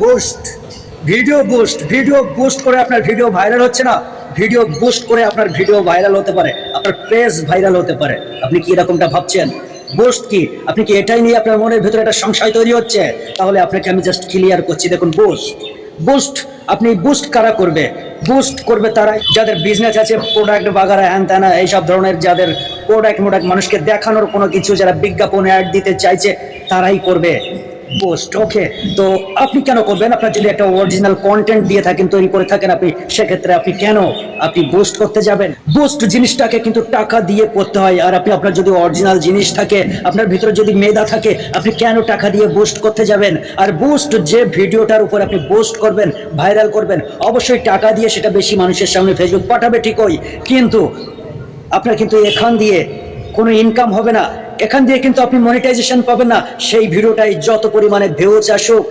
Boost video boost করে আপনার video viral হচ্ছে না, ভিডিও বুস্ট করে আপনার ভিডিও ভাইরাল হতে পারে, আপনার পেজ ভাইরাল হতে পারে। আপনি কি এরকমটা ভাবছেন? বুস্ট কি? আপনি কি এটাই নিয়ে আপনার মনের ভিতরে একটা সংশয় তৈরি হচ্ছে? তাহলে আপনাকে আমি জাস্ট ক্লিয়ার করছি। দেখুন, বুস্ট আপনি বুস্ট কারা করবে? বুস্ট করবে তারা যাদের বিজনেস আছে, প্রোডাক্ট বাগারা হ্যান ত্যানা এইসব ধরনের, যাদের প্রোডাক্ট মানুষকে দেখানোর কোনো কিছু, যারা বিজ্ঞাপন অ্যাড দিতে চাইছে তারাই করবে পোস্ট। ওকে, তো আপনি কেন করবেন? আপনার যদি একটা অরিজিনাল কন্টেন্ট দিয়ে থাকেন, তৈরি করে থাকেন আপনি, সেক্ষেত্রে আপনি কেন বুস্ট করতে যাবেন? বুস্ট জিনিসটাকে কিন্তু টাকা দিয়ে করতে হয়। আর আপনি, আপনার যদি অরিজিনাল জিনিস থাকে, আপনার ভিতরে যদি মেধা থাকে, আপনি কেন টাকা দিয়ে বুস্ট করতে যাবেন? আর বুস্ট যে ভিডিওটার উপর আপনি বুস্ট করবেন, ভাইরাল করবেন, অবশ্যই টাকা দিয়ে সেটা বেশি মানুষের সামনে ফেসবুক পাঠাবে ঠিকই, কিন্তু আপনার কিন্তু এখান দিয়ে কোনো ইনকাম হবে না, এখান দিয়ে কিন্তু আপনি মনিটাইজেশন পাবেন না। সেই ভিডিওটাই যত পরিমাণে ভিউজ আসুক,